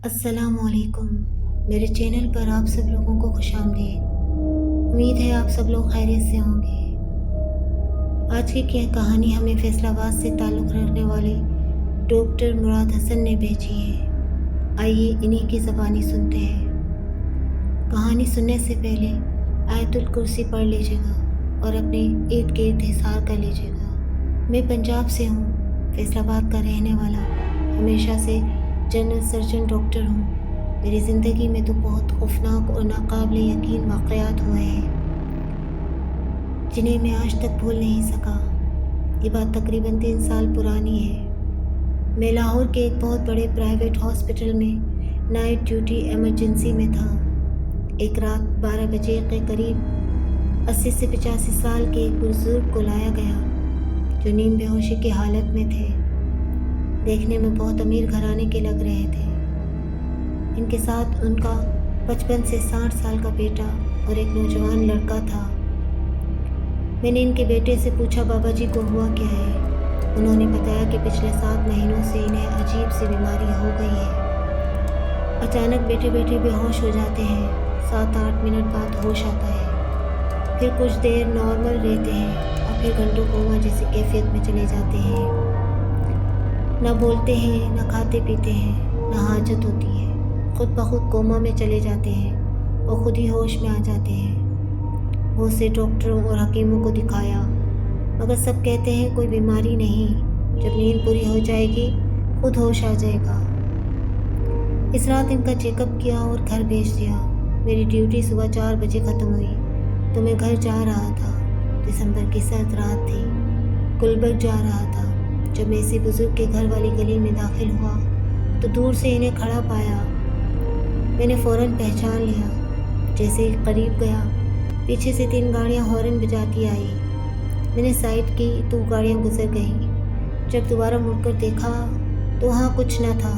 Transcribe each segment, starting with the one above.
السلام علیکم، میرے چینل پر آپ سب لوگوں کو خوش آمدید۔ امید ہے آپ سب لوگ خیریت سے ہوں گے۔ آج کی کہانی ہمیں فیصل آباد سے تعلق رکھنے والے ڈاکٹر مراد حسن نے بھیجی ہے۔ آئیے انہی کی زبانی سنتے ہیں۔ کہانی سننے سے پہلے آیت الکرسی پڑھ لیجیے گا اور اپنے ارد گرد حصار کر لیجیے گا۔ میں پنجاب سے ہوں، فیصل آباد کا رہنے والا، ہمیشہ سے جنرل سرجن ڈاکٹر ہوں۔ میری زندگی میں تو بہت خوفناک اور ناقابل یقین واقعات ہوئے ہیں جنہیں میں آج تک بھول نہیں سکا۔ یہ بات تقریباً 3 سال پرانی ہے۔ میں لاہور کے ایک بہت بڑے پرائیویٹ ہاسپٹل میں نائٹ ڈیوٹی ایمرجنسی میں تھا۔ ایک رات 12 بجے کے قریب 80 سے 85 سال کے ایک بزرگ کو لایا گیا جو نیم بے ہوشی کی حالت میں تھے۔ دیکھنے میں بہت امیر گھرانے کے لگ رہے تھے۔ ان کے ساتھ ان کا 55 سے 60 سال کا بیٹا اور ایک نوجوان لڑکا تھا۔ میں نے ان کے بیٹے سے پوچھا، بابا جی کو ہوا کیا ہے؟ انہوں نے بتایا کہ پچھلے 7 مہینوں سے انہیں عجیب سی بیماری ہو گئی ہے۔ اچانک بیٹھے بیٹھے بے ہوش ہو جاتے ہیں، 7-8 منٹ بعد ہوش آتا ہے، پھر کچھ دیر نارمل رہتے ہیں اور پھر گھنٹوں کوما جیسی کیفیت میں چلے جاتے ہیں۔ نہ بولتے ہیں، نہ کھاتے پیتے ہیں، نہ حاجت ہوتی ہے، خود بخود کوما میں چلے جاتے ہیں اور خود ہی ہوش میں آ جاتے ہیں۔ بہت سے ڈاکٹروں اور حکیموں کو دکھایا مگر سب کہتے ہیں کوئی بیماری نہیں، جب نیند پوری ہو جائے گی خود ہوش آ جائے گا۔ اس رات ان کا چیک اپ کیا اور گھر بھیج دیا۔ میری ڈیوٹی صبح 4 بجے ختم ہوئی تو میں گھر جا رہا تھا۔ دسمبر کی سرد رات تھی، گلبرگ جا رہا تھا۔ جب میں اسی بزرگ کے گھر والی گلی میں داخل ہوا تو دور سے انہیں کھڑا پایا۔ میں نے فوراً پہچان لیا۔ جیسے ہی قریب گیا، پیچھے سے 3 گاڑیاں ہارن بجاتی آئی۔ میں نے سائڈ کی تو گاڑیاں گزر گئیں۔ جب دوبارہ مڑ کر دیکھا تو وہاں کچھ نہ تھا۔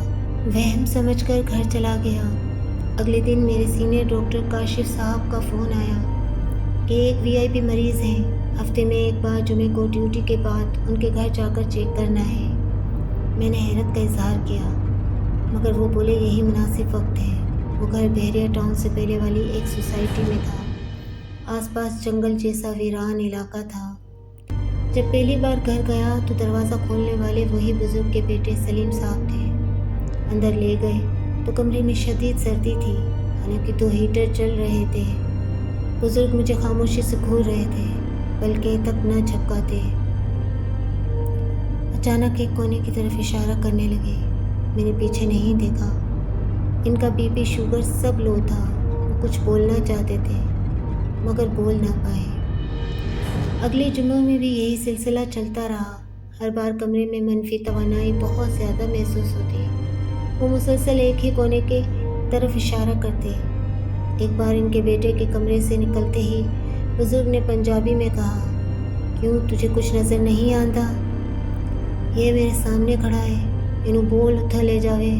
وہم سمجھ کر گھر چلا گیا۔ اگلے دن میرے سینئر ڈاکٹر کاشف صاحب کا فون آیا کہ ایک VIP مریض ہیں، ہفتے میں ایک بار جمعے کو ڈیوٹی کے بعد ان کے گھر جا کر چیک کرنا ہے۔ میں نے حیرت کا اظہار کیا مگر وہ بولے یہی مناسب وقت ہے۔ وہ گھر بحریہ ٹاؤن سے پہلے والی ایک سوسائٹی میں تھا۔ آس پاس جنگل جیسا ویران علاقہ تھا۔ جب پہلی بار گھر گیا تو دروازہ کھولنے والے وہی بزرگ کے بیٹے سلیم صاحب تھے۔ اندر لے گئے تو کمرے میں شدید سردی تھی، حالانکہ 2 ہیٹر چل رہے تھے۔ بزرگ مجھے خاموشی سے گھور رہے تھے، بلکہ تک نہ جھپکاتے۔ اچانک ایک کونے کی طرف اشارہ کرنے لگے۔ میں نے پیچھے نہیں دیکھا۔ ان کا BP شوگر سب لو تھا۔ وہ کچھ بولنا چاہتے تھے مگر بول نہ پائے۔ اگلے جمعوں میں بھی یہی سلسلہ چلتا رہا۔ ہر بار کمرے میں منفی توانائی بہت زیادہ محسوس ہوتی۔ وہ مسلسل ایک ہی کونے کی طرف اشارہ کرتے۔ ایک بار ان کے بیٹے کے کمرے سے نکلتے ہی بزرگ نے پنجابی میں کہا، کیوں تجھے کچھ نظر نہیں آندا؟ یہ میرے سامنے کھڑا ہے، انہوں بول اتھا لے جاوے۔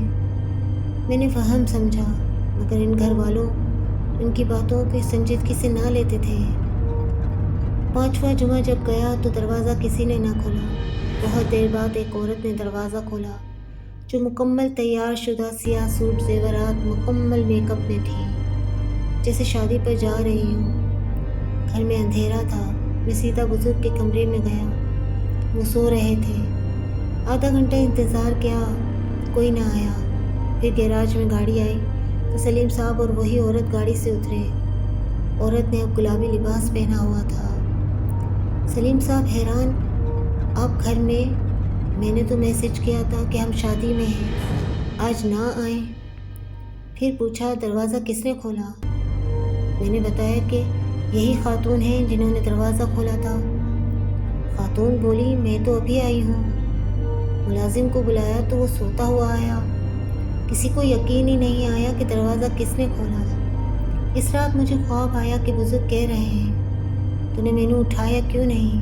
میں نے فہم سمجھا مگر ان گھر والوں ان کی باتوں کی سنجیدگی سے نہ لیتے تھے۔ 5واں جمعہ جب گیا تو دروازہ کسی نے نہ کھولا۔ بہت دیر بعد ایک عورت نے دروازہ کھولا جو مکمل تیار شدہ سیاہ سوٹ زیورات مکمل میک اپ میں تھی، جیسے شادی پر جا رہی ہوں۔ گھر میں اندھیرا تھا۔ میں سیدھا بزرگ کے کمرے میں گیا۔ وہ سو رہے تھے۔ آدھا گھنٹہ انتظار کیا، کوئی نہ آیا۔ پھر گیراج میں گاڑی آئی تو سلیم صاحب اور وہی عورت گاڑی سے اترے۔ عورت نے اب گلابی لباس پہنا ہوا تھا۔ سلیم صاحب حیران، آپ گھر میں نے تو میسج کیا تھا کہ ہم شادی میں ہیں، آج نہ آئیں۔ پھر پوچھا دروازہ کس نے کھولا؟ میں نے بتایا کہ یہی خاتون ہیں جنہوں نے دروازہ کھولا تھا۔ خاتون بولی، میں تو ابھی آئی ہوں۔ ملازم کو بلایا تو وہ سوتا ہوا آیا۔ کسی کو یقین ہی نہیں آیا کہ دروازہ کس نے کھولا۔ اس رات مجھے خواب آیا کہ بزرگ کہہ رہے ہیں، تو نے مینوں اٹھایا کیوں نہیں؟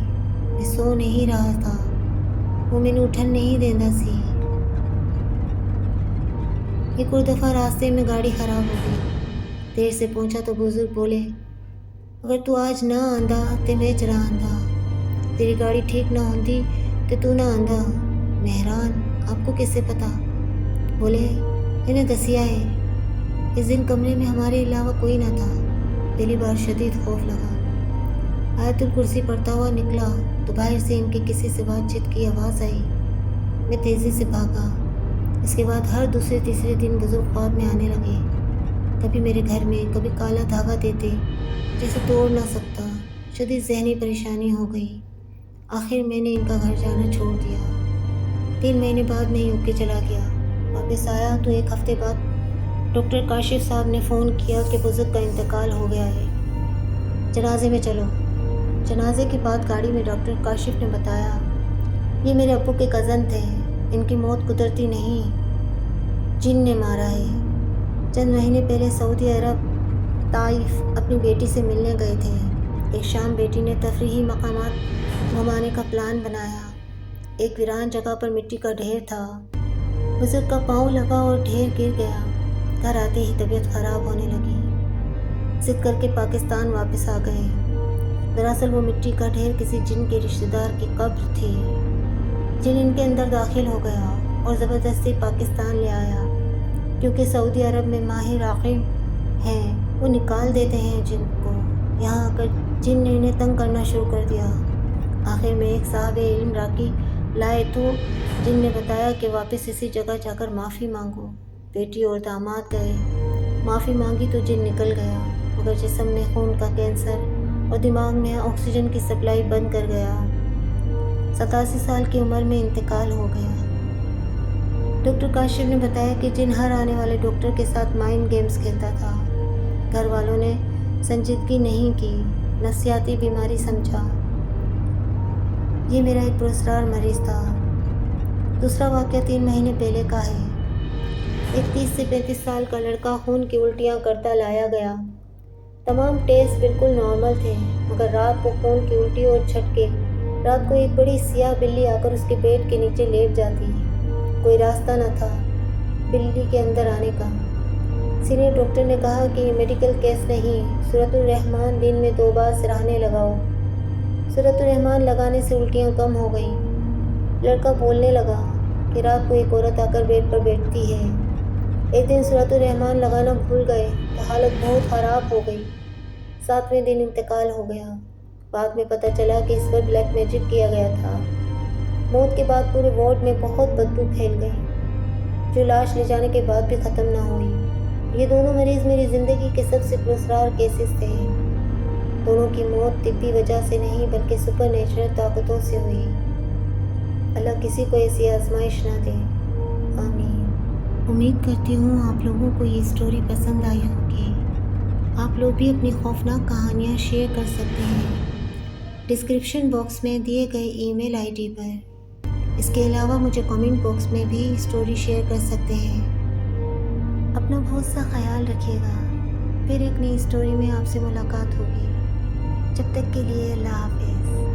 میں سو نہیں رہا تھا، وہ مینوں اٹھن نہیں دیندا سی۔ ایک اور دفعہ راستے میں گاڑی خراب ہو گئی۔ دیر سے پہنچا تو بزرگ بولے، اگر تو آج نہ آندا تے میں چلا آندا، تیری گاڑی ٹھیک نہ ہوندی تے تو نہ آندا۔ میں حیران، آپ کو کیسے پتا؟ بولے انہیں دسیا ہے اس دن کمرے میں ہمارے علاوہ کوئی نہ تھا۔ پہلی بار شدید خوف لگا۔ آیت الکرسی پڑھتا ہوا نکلا تو باہر سے ان کے کسی سے بات چیت کی آواز آئی۔ میں تیزی سے بھاگا۔ اس کے بعد ہر دوسرے تیسرے دن بزرگ خواب میں آنے لگے، کبھی میرے گھر میں، کبھی کالا دھاگا دیتے جیسے توڑ نہ سکتا۔ شدید ذہنی پریشانی ہو گئی۔ آخر میں نے ان کا گھر جانا چھوڑ دیا۔ 3 مہینے بعد میں UK چلا گیا۔ واپس آیا تو 1 ہفتے بعد ڈاکٹر کاشف صاحب نے فون کیا کہ بزرگ کا انتقال ہو گیا ہے، جنازے میں چلو۔ جنازے کے بعد گاڑی میں ڈاکٹر کاشف نے بتایا، یہ میرے ابو کے کزن تھے، ان کی موت قدرتی نہیں، جن نے مارا ہے۔ چند مہینے پہلے سعودی عرب طائف اپنی بیٹی سے ملنے گئے تھے۔ ایک شام بیٹی نے تفریحی مقامات گھمانے کا پلان بنایا۔ ایک ویران جگہ پر مٹی کا ڈھیر تھا۔ بزرگ کا پاؤں لگا اور ڈھیر گر گیا۔ گھر آتے ہی طبیعت خراب ہونے لگی۔ ضد کر کے پاکستان واپس آ گئے۔ دراصل وہ مٹی کا ڈھیر کسی جن کے رشتہ دار کی قبر تھی۔ جن ان کے اندر داخل ہو گیا اور زبردستی پاکستان لے آیا، کیونکہ سعودی عرب میں ماہر راقب ہیں، وہ نکال دیتے ہیں جن کو۔ یہاں آ کر جن نے انہیں تنگ کرنا شروع کر دیا۔ آخر میں ایک صاحب علم راقی لائے تو جن نے بتایا کہ واپس اسی جگہ جا کر معافی مانگو۔ بیٹی اور داماد گئے، معافی مانگی تو جن نکل گیا، مگر جسم میں خون کا کینسر اور دماغ میں آکسیجن کی سپلائی بند کر گیا۔ 87 سال کی عمر میں انتقال ہو گیا۔ ڈاکٹر کاشف نے بتایا کہ جن ہر آنے والے ڈاکٹر کے ساتھ مائنڈ گیمز کھیلتا تھا۔ گھر والوں نے سنجیدگی نہیں کی، نفسیاتی بیماری سمجھا۔ یہ میرا ایک پراسرار مریض تھا۔ دوسرا واقعہ 3 مہینے پہلے کا ہے۔ ایک 30 سے 35 سال کا لڑکا خون کی الٹیاں کرتا لایا گیا۔ تمام ٹیسٹ بالکل نارمل تھے، مگر رات کو خون کی الٹی اور جھٹکے۔ رات کو ایک بڑی سیاہ بلی آ کر اس کے پیٹ کے نیچے لیٹ جاتی۔ کوئی راستہ نہ تھا بلی کے اندر آنے کا۔ سینئر ڈاکٹر نے کہا کہ یہ میڈیکل کیس نہیں، سورۃ الرحمن دن میں 2 بار سراہنے لگاؤ۔ سورۃ الرحمن لگانے سے الٹیاں کم ہو گئیں۔ لڑکا بولنے لگا کہ رات کو ایک عورت آ کر بیڈ پر بیٹھتی ہے۔ ایک دن سورۃ الرحمن لگانا بھول گئے تو حالت بہت خراب ہو گئی۔ 7ویں دن انتقال ہو گیا۔ بعد میں پتہ چلا کہ اس پر بلیک میجک کیا گیا تھا۔ موت کے بعد پورے وارڈ میں بہت بدبو پھیل گئی، جو لاش لے جانے کے بعد بھی ختم نہ ہوئی۔ یہ دونوں مریض میری زندگی کے سب سے پراسرار کیسز تھے۔ دونوں کی موت طبی وجہ سے نہیں بلکہ سپر نیچرل طاقتوں سے ہوئی۔ اللہ کسی کو ایسی آزمائش نہ دے، آمین۔ امید کرتی ہوں آپ لوگوں کو یہ اسٹوری پسند آئی ہوگی۔ آپ لوگ بھی اپنی خوفناک کہانیاں شیئر کر سکتے ہیں ڈسکرپشن باکس میں دیے گئے ای میل ID پر۔ اس کے علاوہ مجھے کامنٹ باکس میں بھی اسٹوری شیئر کر سکتے ہیں۔ اپنا بہت سا خیال رکھیے گا۔ پھر ایک نئی اسٹوری میں آپ سے ملاقات ہوگی۔ جب تک کے لیے اللہ حافظ۔